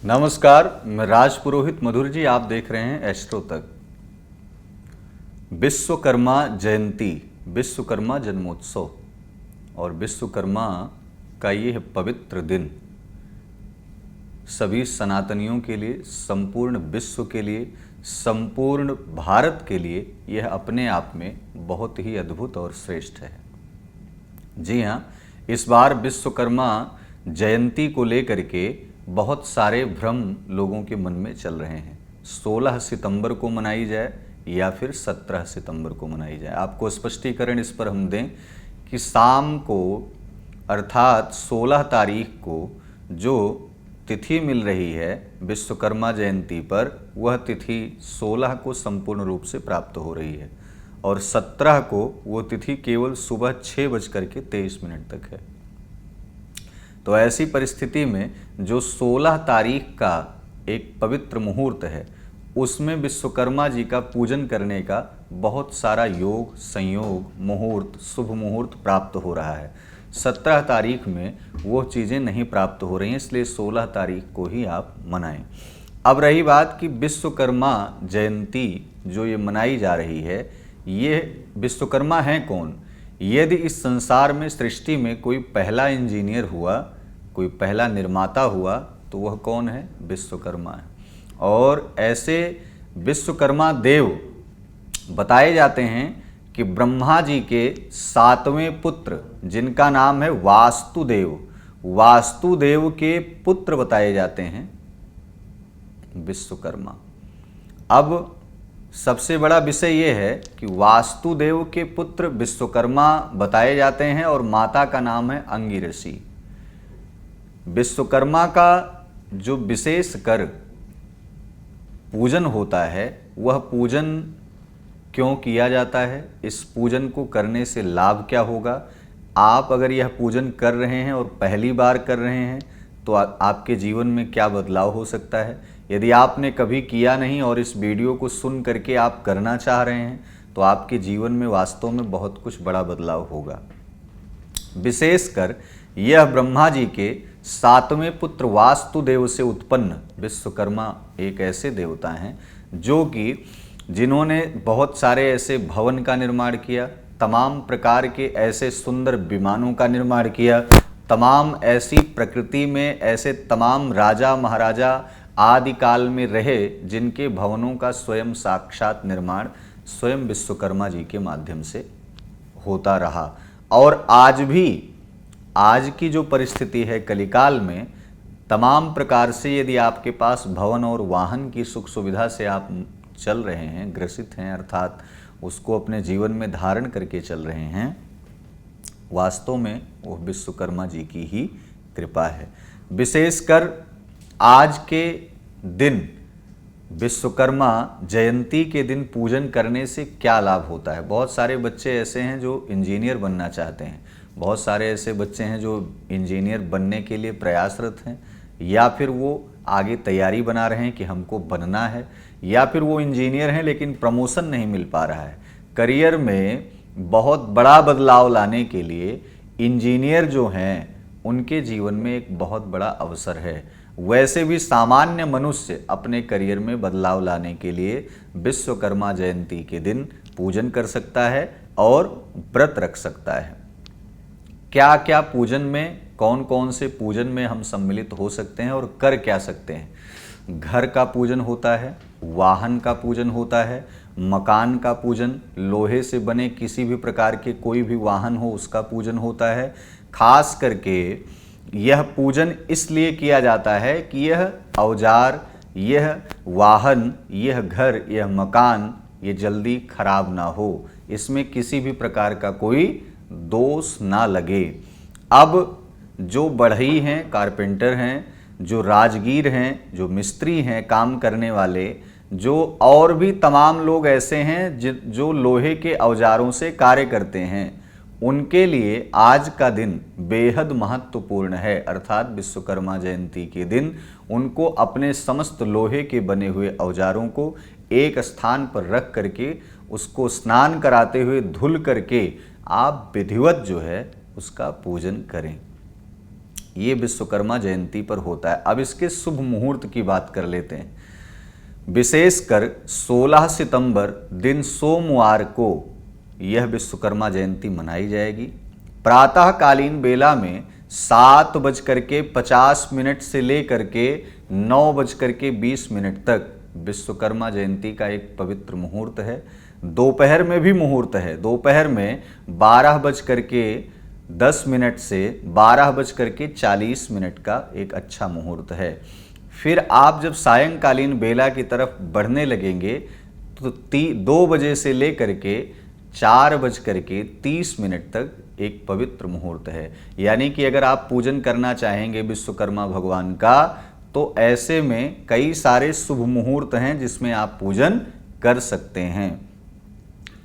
नमस्कार, मैं राज पुरोहित मधुर जी। आप देख रहे हैं एस्ट्रो तक। विश्वकर्मा जयंती, विश्वकर्मा जन्मोत्सव और विश्वकर्मा का ये पवित्र दिन सभी सनातनियों के लिए, संपूर्ण विश्व के लिए, संपूर्ण भारत के लिए यह अपने आप में बहुत ही अद्भुत और श्रेष्ठ है। जी हाँ, इस बार विश्वकर्मा जयंती को लेकर के बहुत सारे भ्रम लोगों के मन में चल रहे हैं। 16 सितंबर को मनाई जाए या फिर 17 सितंबर को मनाई जाए। आपको स्पष्टीकरण इस पर हम दें कि शाम को अर्थात 16 तारीख को जो तिथि मिल रही है विश्वकर्मा जयंती पर, वह तिथि 16 को संपूर्ण रूप से प्राप्त हो रही है और 17 को वो तिथि केवल सुबह 6:23 तक है। तो ऐसी परिस्थिति में जो 16 तारीख का एक पवित्र मुहूर्त है, उसमें विश्वकर्मा जी का पूजन करने का बहुत सारा योग, संयोग, मुहूर्त, शुभ मुहूर्त प्राप्त हो रहा है। 17 तारीख में वो चीज़ें नहीं प्राप्त हो रही हैं, इसलिए 16 तारीख को ही आप मनाएं। अब रही बात कि विश्वकर्मा जयंती जो ये मनाई जा रही है, ये विश्वकर्मा हैं कौन? यदि इस संसार में, सृष्टि में कोई पहला इंजीनियर हुआ, कोई पहला निर्माता हुआ, तो वह कौन है? विश्वकर्मा है। और ऐसे विश्वकर्मा देव बताए जाते हैं कि ब्रह्मा जी के 7वें पुत्र, जिनका नाम है वास्तुदेव, वास्तुदेव के पुत्र बताए जाते हैं विश्वकर्मा। अब सबसे बड़ा विषय यह है कि वास्तुदेव के पुत्र विश्वकर्मा बताए जाते हैं और माता का नाम है अंगिरसी। विश्वकर्मा का जो विशेष कर पूजन होता है, वह पूजन क्यों किया जाता है, इस पूजन को करने से लाभ क्या होगा, आप अगर यह पूजन कर रहे हैं और पहली बार कर रहे हैं तो आपके जीवन में क्या बदलाव हो सकता है। यदि आपने कभी किया नहीं और इस वीडियो को सुन करके आप करना चाह रहे हैं तो आपके जीवन में वास्तव में बहुत कुछ बड़ा बदलाव होगा। विशेषकर यह ब्रह्मा जी के 7वें पुत्र वास्तुदेव से उत्पन्न विश्वकर्मा एक ऐसे देवता हैं जो कि जिन्होंने बहुत सारे ऐसे भवन का निर्माण किया, तमाम प्रकार के ऐसे सुंदर विमानों का निर्माण किया, तमाम ऐसी प्रकृति में ऐसे तमाम राजा महाराजा आदि काल में रहे जिनके भवनों का स्वयं साक्षात निर्माण स्वयं विश्वकर्मा जी के माध्यम से होता रहा। और आज भी, आज की जो परिस्थिति है कलिकाल में, तमाम प्रकार से यदि आपके पास भवन और वाहन की सुख सुविधा से आप चल रहे हैं, ग्रसित हैं, अर्थात उसको अपने जीवन में धारण करके चल रहे हैं, वास्तव में वो विश्वकर्मा जी की ही कृपा है। विशेषकर आज के दिन, विश्वकर्मा जयंती के दिन पूजन करने से क्या लाभ होता है। बहुत सारे बच्चे ऐसे हैं जो इंजीनियर बनना चाहते हैं, बहुत सारे ऐसे बच्चे हैं जो इंजीनियर बनने के लिए प्रयासरत हैं, या फिर वो आगे तैयारी बना रहे हैं कि हमको बनना है, या फिर वो इंजीनियर हैं लेकिन प्रमोशन नहीं मिल पा रहा है। करियर में बहुत बड़ा बदलाव लाने के लिए इंजीनियर जो हैं उनके जीवन में एक बहुत बड़ा अवसर है। वैसे भी सामान्य मनुष्य अपने करियर में बदलाव लाने के लिए विश्वकर्मा जयंती के दिन पूजन कर सकता है और व्रत रख सकता है। क्या क्या पूजन में, कौन कौन से पूजन में हम सम्मिलित हो सकते हैं और कर क्या सकते हैं। घर का पूजन होता है, वाहन का पूजन होता है, मकान का पूजन, लोहे से बने किसी भी प्रकार के कोई भी वाहन हो उसका पूजन होता है। खास करके यह पूजन इसलिए किया जाता है कि यह औजार, यह वाहन, यह घर, यह मकान ये जल्दी खराब ना हो, इसमें किसी भी प्रकार का कोई दोष ना लगे। अब जो बढ़ई हैं, कारपेंटर हैं, जो राजगीर हैं, जो मिस्त्री हैं, काम करने वाले, जो और भी तमाम लोग ऐसे हैं जो लोहे के औजारों से कार्य करते हैं, उनके लिए आज का दिन बेहद महत्वपूर्ण है। अर्थात विश्वकर्मा जयंती के दिन उनको अपने समस्त लोहे के बने हुए औजारों को एक स्थान पर रख करके उसको स्नान कराते हुए धुल करके आप विधिवत जो है उसका पूजन करें। ये विश्वकर्मा जयंती पर होता है। अब इसके शुभ मुहूर्त की बात कर लेते हैं। विशेषकर 16 सितंबर दिन सोमवार को यह विश्वकर्मा जयंती मनाई जाएगी। प्रातःकालीन बेला में 7:50 से लेकर के 9:20 तक विश्वकर्मा जयंती का एक पवित्र मुहूर्त है। दोपहर में भी मुहूर्त है। दोपहर में 12:10 से 12:40 का एक अच्छा मुहूर्त है। फिर आप जब सायंकालीन बेला की तरफ बढ़ने लगेंगे तो 2 बजे से लेकर के 4:30 तक एक पवित्र मुहूर्त है। यानी कि अगर आप पूजन करना चाहेंगे विश्वकर्मा भगवान का तो ऐसे में कई सारे शुभ मुहूर्त हैं जिसमें आप पूजन कर सकते हैं।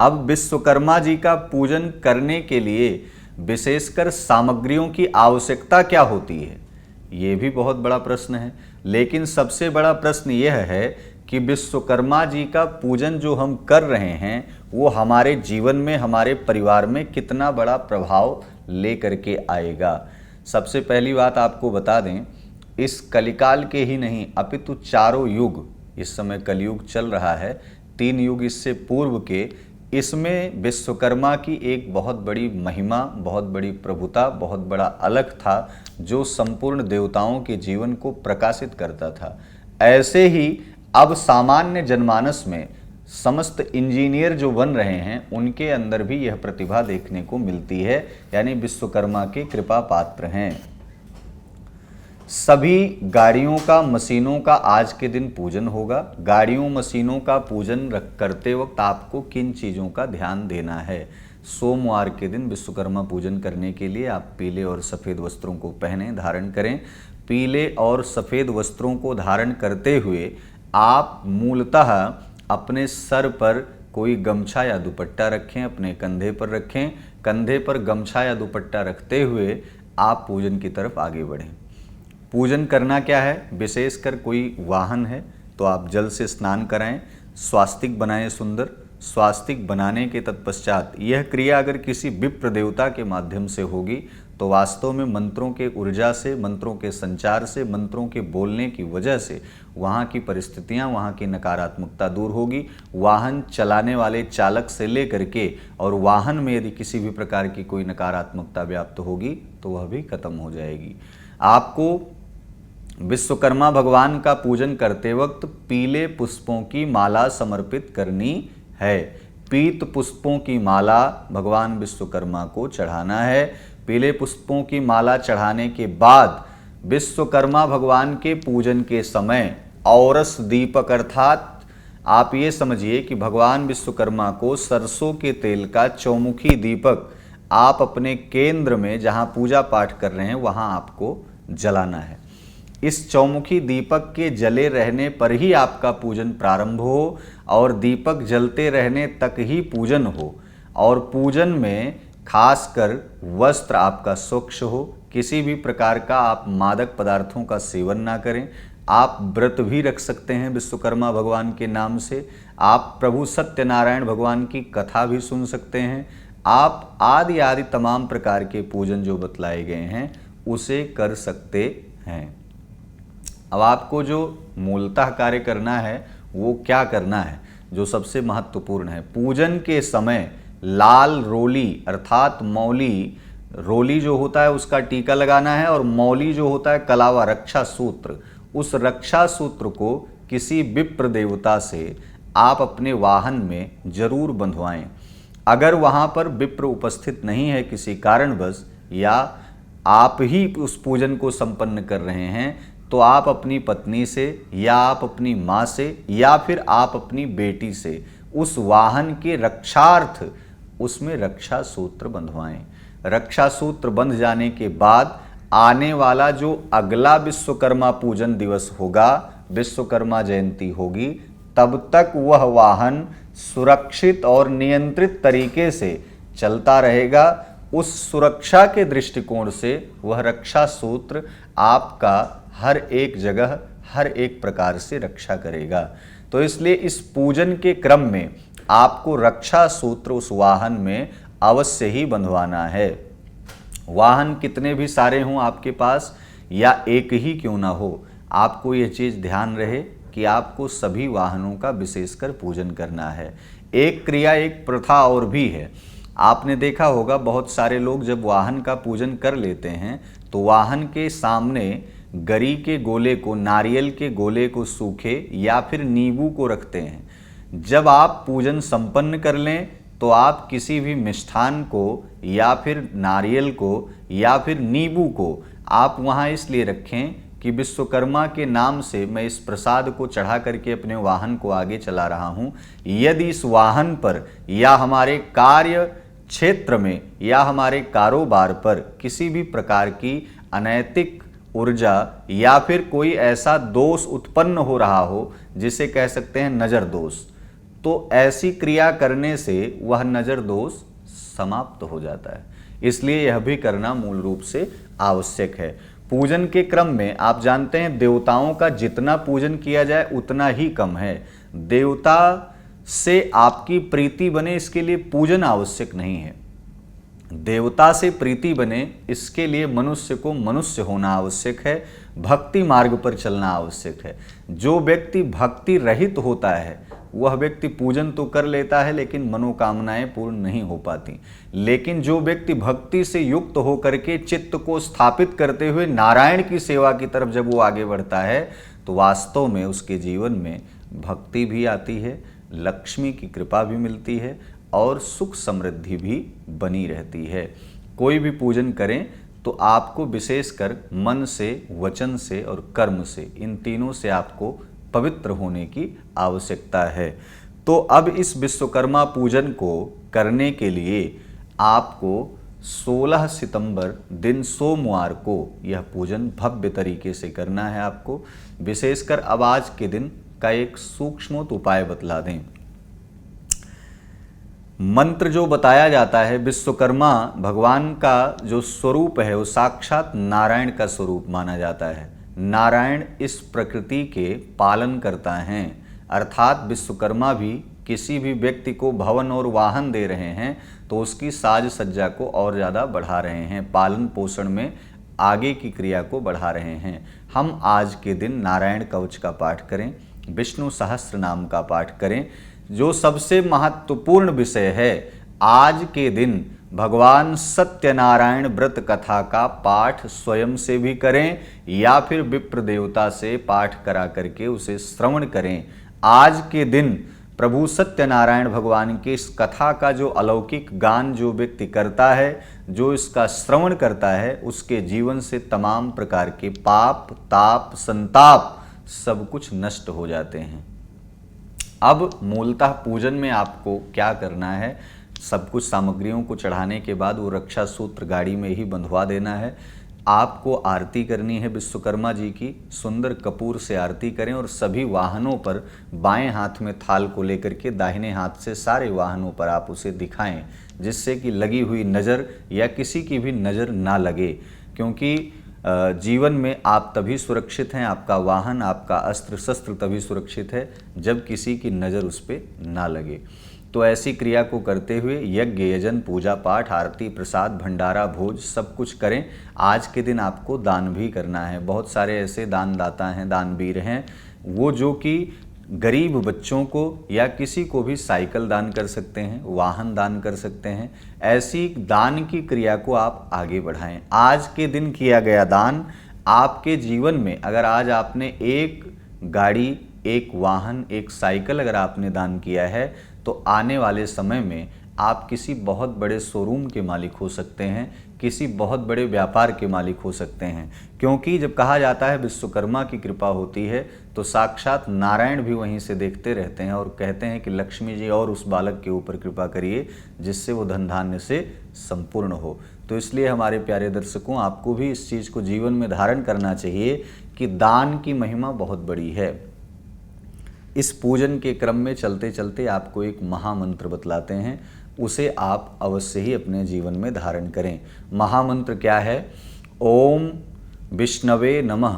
अब विश्वकर्मा जी का पूजन करने के लिए विशेषकर सामग्रियों की आवश्यकता क्या होती है, ये भी बहुत बड़ा प्रश्न है। लेकिन सबसे बड़ा प्रश्न यह है कि विश्वकर्मा जी का पूजन जो हम कर रहे हैं वो हमारे जीवन में, हमारे परिवार में कितना बड़ा प्रभाव लेकर के आएगा। सबसे पहली बात आपको बता दें, इस कलिकाल के ही नहीं अपितु चारों युग, इस समय कलयुग चल रहा है, 3 युग इससे पूर्व के, इसमें विश्वकर्मा की एक बहुत बड़ी महिमा, बहुत बड़ी प्रभुता, बहुत बड़ा अलख था जो संपूर्ण देवताओं के जीवन को प्रकाशित करता था। ऐसे ही अब सामान्य जनमानस में समस्त इंजीनियर जो बन रहे हैं उनके अंदर भी यह प्रतिभा देखने को मिलती है, यानी विश्वकर्मा के कृपा पात्र हैं। सभी गाड़ियों का, मशीनों का आज के दिन पूजन होगा। गाड़ियों मशीनों का पूजन करते वक्त आपको किन चीज़ों का ध्यान देना है? सोमवार के दिन विश्वकर्मा पूजन करने के लिए आप पीले और सफ़ेद वस्त्रों को पहनें, धारण करें। पीले और सफ़ेद वस्त्रों को धारण करते हुए आप मूलतः अपने सर पर कोई गमछा या दुपट्टा रखें, अपने कंधे पर रखें। कंधे पर गमछा या दुपट्टा रखते हुए आप पूजन की तरफ आगे बढ़ें। पूजन करना क्या है? विशेषकर कोई वाहन है तो आप जल से स्नान कराएं, स्वास्तिक बनाएं सुंदर। स्वास्तिक बनाने के तत्पश्चात यह क्रिया अगर किसी विप्र देवता के माध्यम से होगी तो वास्तव में मंत्रों के ऊर्जा से, मंत्रों के संचार से, मंत्रों के बोलने की वजह से वहाँ की परिस्थितियाँ, वहाँ की नकारात्मकता दूर होगी। वाहन चलाने वाले चालक से लेकर के और वाहन में यदि किसी भी प्रकार की कोई नकारात्मकता व्याप्त होगी तो वह भी खत्म हो जाएगी। आपको विश्वकर्मा भगवान का पूजन करते वक्त पीले पुष्पों की माला समर्पित करनी है। पीत पुष्पों की माला भगवान विश्वकर्मा को चढ़ाना है। पीले पुष्पों की माला चढ़ाने के बाद विश्वकर्मा भगवान के पूजन के समय औरस दीपक, अर्थात आप ये समझिए कि भगवान विश्वकर्मा को सरसों के तेल का चौमुखी दीपक आप अपने केंद्र में जहाँ पूजा पाठ कर रहे हैं वहाँ आपको जलाना है। इस चौमुखी दीपक के जले रहने पर ही आपका पूजन प्रारंभ हो और दीपक जलते रहने तक ही पूजन हो। और पूजन में खासकर वस्त्र आपका स्वच्छ हो, किसी भी प्रकार का आप मादक पदार्थों का सेवन ना करें। आप व्रत भी रख सकते हैं विश्वकर्मा भगवान के नाम से। आप प्रभु सत्यनारायण भगवान की कथा भी सुन सकते हैं। आप आदि तमाम प्रकार के पूजन जो बतलाए गए हैं उसे कर सकते हैं। अब आपको जो मूलतः कार्य करना है वो क्या करना है, जो सबसे महत्वपूर्ण है। पूजन के समय लाल रोली अर्थात मौली, रोली जो होता है उसका टीका लगाना है और मौली जो होता है कलावा, रक्षा सूत्र, उस रक्षा सूत्र को किसी विप्र देवता से आप अपने वाहन में जरूर बंधवाएं। अगर वहाँ पर विप्र उपस्थित नहीं है किसी कारणवश, या आप ही उस पूजन को संपन्न कर रहे हैं, तो आप अपनी पत्नी से या आप अपनी माँ से या फिर आप अपनी बेटी से उस वाहन के रक्षार्थ उसमें रक्षा सूत्र बंधवाएं। रक्षा सूत्र बंध जाने के बाद आने वाला जो अगला विश्वकर्मा पूजन दिवस होगा, विश्वकर्मा जयंती होगी, तब तक वह वाहन सुरक्षित और नियंत्रित तरीके से चलता रहेगा। उस सुरक्षा के दृष्टिकोण से वह रक्षा सूत्र आपका हर एक जगह, हर एक प्रकार से रक्षा करेगा। तो इसलिए इस पूजन के क्रम में आपको रक्षा सूत्र उस वाहन में अवश्य ही बंधवाना है। वाहन कितने भी सारे हों आपके पास, या एक ही क्यों ना हो, आपको ये चीज़ ध्यान रहे कि आपको सभी वाहनों का विशेषकर पूजन करना है। एक क्रिया, एक प्रथा और भी है। आपने देखा होगा बहुत सारे लोग जब वाहन का पूजन कर लेते हैं तो वाहन के सामने गरी के गोले को, नारियल के गोले को सूखे या फिर नींबू को रखते हैं। जब आप पूजन संपन्न कर लें तो आप किसी भी मिष्ठान को या फिर नारियल को या फिर नींबू को आप वहाँ इसलिए रखें कि विश्वकर्मा के नाम से मैं इस प्रसाद को चढ़ा करके अपने वाहन को आगे चला रहा हूँ। यदि इस वाहन पर या हमारे कार्य क्षेत्र में या हमारे कारोबार पर किसी भी प्रकार की अनैतिक ऊर्जा या फिर कोई ऐसा दोष उत्पन्न हो रहा हो जिसे कह सकते हैं नज़र दोष, तो ऐसी क्रिया करने से वह नज़र दोष समाप्त हो जाता है। इसलिए यह भी करना मूल रूप से आवश्यक है। पूजन के क्रम में आप जानते हैं देवताओं का जितना पूजन किया जाए उतना ही कम है। देवता से आपकी प्रीति बने इसके लिए पूजन आवश्यक नहीं है। देवता से प्रीति बने इसके लिए मनुष्य को मनुष्य होना आवश्यक है, भक्ति मार्ग पर चलना आवश्यक है। जो व्यक्ति भक्ति रहित होता है वह व्यक्ति पूजन तो कर लेता है लेकिन मनोकामनाएं पूर्ण नहीं हो पाती। लेकिन जो व्यक्ति भक्ति से युक्त होकर के चित्त को स्थापित करते हुए नारायण की सेवा की तरफ जब वो आगे बढ़ता है तो वास्तव में उसके जीवन में भक्ति भी आती है, लक्ष्मी की कृपा भी मिलती है और सुख समृद्धि भी बनी रहती है। कोई भी पूजन करें तो आपको विशेषकर मन से, वचन से और कर्म से, इन तीनों से आपको पवित्र होने की आवश्यकता है। तो अब इस विश्वकर्मा पूजन को करने के लिए आपको 16 सितंबर दिन सोमवार को यह पूजन भव्य तरीके से करना है। आपको विशेषकर अब आज के दिन का एक सूक्ष्म उपाय बतला दें। मंत्र जो बताया जाता है, विश्वकर्मा भगवान का जो स्वरूप है वो साक्षात नारायण का स्वरूप माना जाता है। नारायण इस प्रकृति के पालन करता है, अर्थात विश्वकर्मा भी किसी भी व्यक्ति को भवन और वाहन दे रहे हैं तो उसकी साज सज्जा को और ज़्यादा बढ़ा रहे हैं, पालन पोषण में आगे की क्रिया को बढ़ा रहे हैं। हम आज के दिन नारायण कवच का पाठ करें, विष्णु सहस्त्र नाम का पाठ करें। जो सबसे महत्वपूर्ण विषय है, आज के दिन भगवान सत्यनारायण व्रत कथा का पाठ स्वयं से भी करें या फिर विप्र देवता से पाठ करा करके उसे श्रवण करें। आज के दिन प्रभु सत्यनारायण भगवान की इस कथा का जो अलौकिक गान जो व्यक्ति करता है, जो इसका श्रवण करता है, उसके जीवन से तमाम प्रकार के पाप, ताप, संताप सब कुछ नष्ट हो जाते हैं। अब मूलतः पूजन में आपको क्या करना है, सब कुछ सामग्रियों को चढ़ाने के बाद वो रक्षा सूत्र गाड़ी में ही बंधवा देना है। आपको आरती करनी है विश्वकर्मा जी की, सुंदर कपूर से आरती करें और सभी वाहनों पर बाएं हाथ में थाल को लेकर के दाहिने हाथ से सारे वाहनों पर आप उसे दिखाएं, जिससे कि लगी हुई नज़र या किसी की भी नज़र ना लगे। क्योंकि जीवन में आप तभी सुरक्षित हैं, आपका वाहन, आपका अस्त्र शस्त्र तभी सुरक्षित है जब किसी की नज़र उस पर ना लगे। तो ऐसी क्रिया को करते हुए यज्ञ, यजन, पूजा पाठ, आरती, प्रसाद, भंडारा, भोज सब कुछ करें। आज के दिन आपको दान भी करना है। बहुत सारे ऐसे दानदाता हैं, दानवीर हैं, वो जो कि गरीब बच्चों को या किसी को भी साइकिल दान कर सकते हैं, वाहन दान कर सकते हैं। ऐसी दान की क्रिया को आप आगे बढ़ाएं। आज के दिन किया गया दान आपके जीवन में, अगर आज आपने एक गाड़ी, एक वाहन, एक साइकिल अगर आपने दान किया है तो आने वाले समय में आप किसी बहुत बड़े शोरूम के मालिक हो सकते हैं, किसी बहुत बड़े व्यापार के मालिक हो सकते हैं। क्योंकि जब कहा जाता है विश्वकर्मा की कृपा होती है तो साक्षात नारायण भी वहीं से देखते रहते हैं और कहते हैं कि लक्ष्मी जी और उस बालक के ऊपर कृपा करिए जिससे वो धन धान्य से संपूर्ण हो। तो इसलिए हमारे प्यारे दर्शकों, आपको भी इस चीज़ को जीवन में धारण करना चाहिए कि दान की महिमा बहुत बड़ी है। इस पूजन के क्रम में चलते चलते आपको एक महामंत्र बतलाते हैं, उसे आप अवश्य ही अपने जीवन में धारण करें। महामंत्र क्या है? ओम विष्णवे नमः,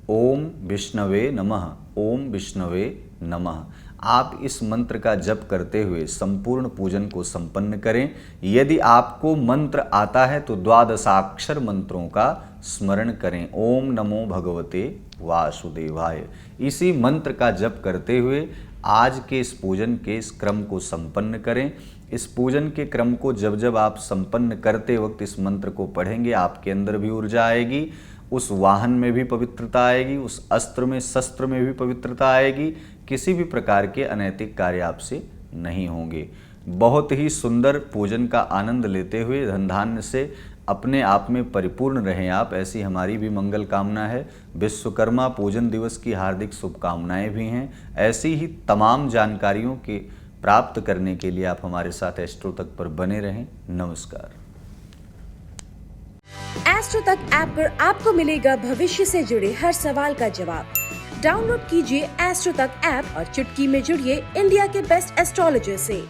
ओम विष्णवे नमः, ओम विष्णवे नमः। आप इस मंत्र का जप करते हुए संपूर्ण पूजन को संपन्न करें। यदि आपको मंत्र आता है तो 12 मंत्रों का स्मरण करें। ओम नमो भगवते वासुदेवाय, इसी मंत्र का जप करते हुए आज के इस पूजन के इस क्रम को संपन्न करें। इस पूजन के क्रम को जब जब आप संपन्न करते वक्त इस मंत्र को पढ़ेंगे, आपके अंदर भी ऊर्जा आएगी, उस वाहन में भी पवित्रता आएगी, उस अस्त्र में शस्त्र में भी पवित्रता आएगी, किसी भी प्रकार के अनैतिक कार्य आपसे नहीं होंगे। बहुत ही सुंदर पूजन का आनंद लेते हुए धन धान्य से अपने आप में परिपूर्ण रहें आप, ऐसी हमारी भी मंगल कामना है। विश्वकर्मा पूजन दिवस की हार्दिक शुभकामनाएं भी हैं। ऐसी ही तमाम जानकारियों के प्राप्त करने के लिए आप हमारे साथ एस्ट्रो तक पर बने रहें। नमस्कार। एस्ट्रो तक ऐप पर आपको मिलेगा भविष्य से जुड़े हर सवाल का जवाब। डाउनलोड कीजिए एस्ट्रो तक ऐप और चुटकी में जुड़िए इंडिया के बेस्ट एस्ट्रोलॉजर से।